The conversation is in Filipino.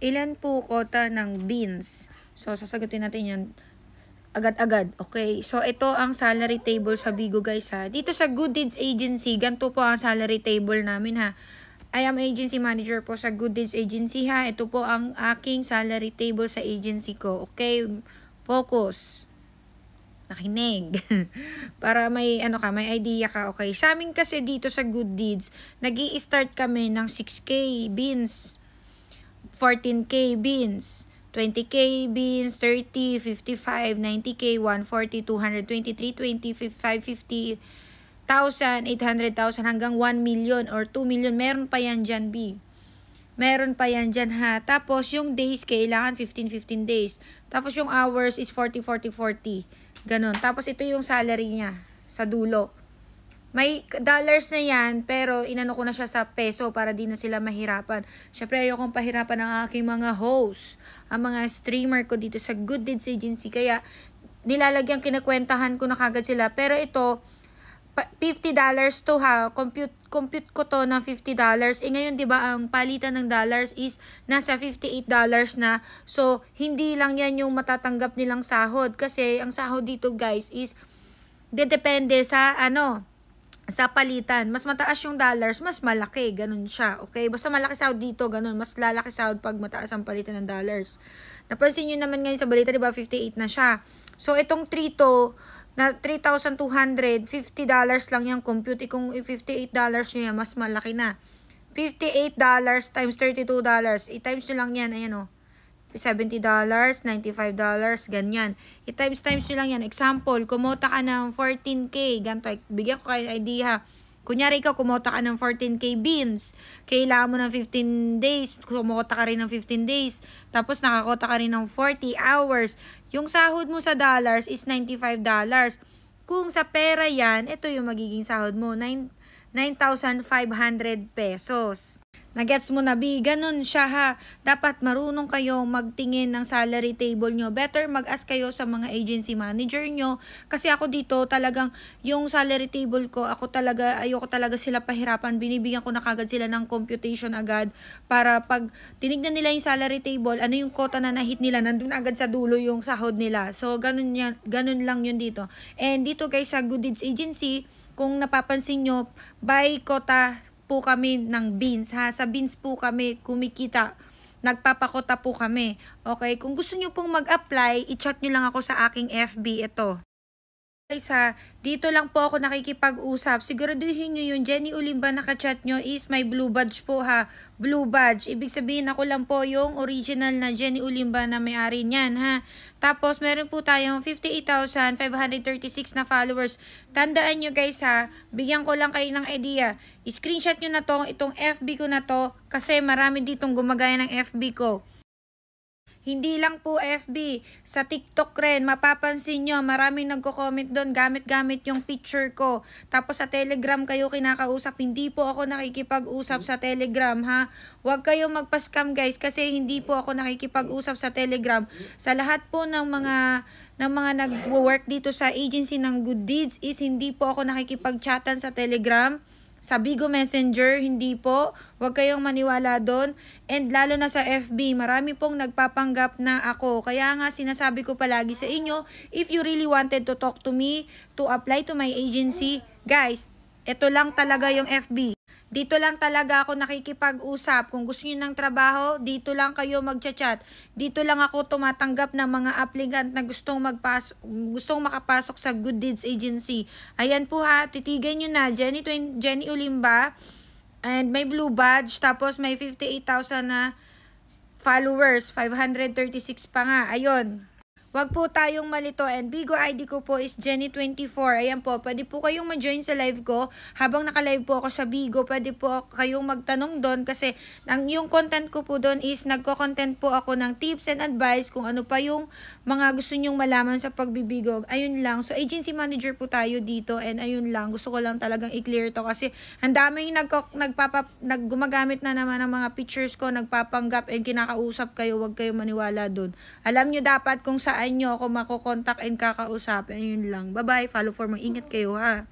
Ilan po kota ng beans? So, sasagutin natin yan agad-agad. Okay? So, ito ang salary table sa Bigo guys ha. Dito sa Good Deeds Agency, ganito po ang salary table namin ha. I am agency manager po sa Good Deeds Agency ha. Ito po ang aking salary table sa agency ko. Okay? Focus. Nakinig. Para may may idea ka. Okay? Sa amin kasi dito sa Good Deeds, nag-i-start kami ng 6K beans, 14K beans, 20K beans, 30, 55, 90K, 140, 220, 320, 550, 1,000, 800,000 hanggang 1 million or 2 million. Meron pa yan dyan, B. Meron pa yan dyan, ha. Tapos, yung days, kailangan 15 days. Tapos, yung hours is 40. Ganon. Tapos, ito yung salary niya sa dulo. May dollars na yan, pero inano ko na siya sa peso para di na sila mahirapan. Syempre, ayokong pahirapan ng aking mga host, ang mga streamer ko dito sa Good Deeds Agency. Kaya, nilalagyan, kinakwentahan ko na kagad sila. Pero ito, $50 to ha. Compute ko to ng $50. Ngayon, di ba, ang palitan ng dollars is nasa $58 na. So, hindi lang yan yung matatanggap nilang sahod. Kasi, ang sahod dito, guys, is depende sa, sa palitan. Mas mataas yung dollars, mas malaki. Ganun siya. Okay? Basta malaki sahod dito, ganun. Mas lalaki sahod pag mataas ang palitan ng dollars. Napansin nyo naman ngayon sa balita, di ba, 58 na siya. So, itong 3 to, na $3,200, $50 lang yung compute. Kung $58 nyo yan, mas malaki na. $58 times $32. I-times nyo lang yan. Ayan o. $70, $95, ganyan. I-times nyo lang yan. Example, kumota ka ng 14K. Ganito, bigyan ko kayo idea. Kunyari ikaw, kumota ka ng 14K beans. Kailangan mo ng 15 days. Kumota ka rin ng 15 days. Tapos nakakota ka rin ng 40 hours. Yung sahod mo sa dollars is $95. Kung sa pera yan, ito yung magiging sahod mo. 9,500 pesos. Nagets mo na, B? Ganun siya ha. Dapat marunong kayo magtingin ng salary table nyo. Better mag-ask kayo sa mga agency manager nyo. Kasi ako dito talagang yung salary table ko, ayoko talaga sila pahirapan. Binibigyan ko na kagad sila ng computation agad. Para pag tinignan nila yung salary table, ano yung quota na na-hit nila, nandun agad sa dulo yung sahod nila. So, ganun lang yun dito. And dito guys sa Good Deeds Agency, kung napapansin nyo, by quota po kami ng beans ha. Sa beans po kami kumikita. Nagpapakota po kami. Okay? Kung gusto nyo pong mag-apply, i-chat nyo lang ako sa aking FB. Ito. Guys ha, dito lang po ako nakikipag-usap. Siguraduhin nyo yung Jenny Ulimba nakachat nyo is my blue badge po ha. Blue badge. Ibig sabihin ako lang po yung original na Jenny Ulimba na may-ari niyan ha. Tapos meron po tayong 58,536 na followers. Tandaan nyo guys ha, bigyan ko lang kayo ng idea. I-screenshot nyo na to, itong FB ko na to kasi marami ditong gumagaya ng FB ko. Hindi lang po FB, sa TikTok rin, mapapansin nyo, maraming nagko-comment doon, gamit-gamit yung picture ko. Tapos sa Telegram kayo kinakausap, hindi po ako nakikipag-usap sa Telegram ha. Huwag kayo magpa-scam guys, kasi hindi po ako nakikipag-usap sa Telegram. Sa lahat po ng mga nag-work dito sa agency ng Good Deeds is hindi po ako nakikipag-chatan sa Telegram. Sa Bigo Messenger, hindi po. Huwag kayong maniwala doon. And lalo na sa FB, marami pong nagpapanggap na ako. Kaya nga sinasabi ko palagi sa inyo, if you really wanted to talk to me, to apply to my agency, guys, ito lang talaga yung FB. Dito lang talaga ako nakikipag-usap. Kung gusto niyo ng trabaho, dito lang kayo magchat-chat. Dito lang ako tumatanggap ng mga applicant na gustong makapasok sa Good Deeds Agency. Ayan po ha, titigan niyo na Jenny Ulimba and may blue badge, tapos may 58,000 na followers, 536 pa nga. Ayun. Wag po tayong malito, and Bigo ID ko po is Jenny24. Ayan po, pwede po kayong ma-join sa live ko. Habang naka-live po ako sa Bigo, pwede po kayong magtanong doon kasi yung content ko po doon is nagko-content po ako ng tips and advice kung ano pa yung mga gusto nyong malaman sa pagbibigo. Ayun lang. So, agency manager po tayo dito, and ayun lang. Gusto ko lang talagang i-clear to kasi ang daming gumagamit na naman ng mga pictures ko, nagpapanggap and kinakausap kayo. Wag kayo maniwala doon. Alam nyo dapat kung saan nyo ako makokontak and kakausapin. Ayun lang. Bye-bye. Follow for more. Ingat kayo ha.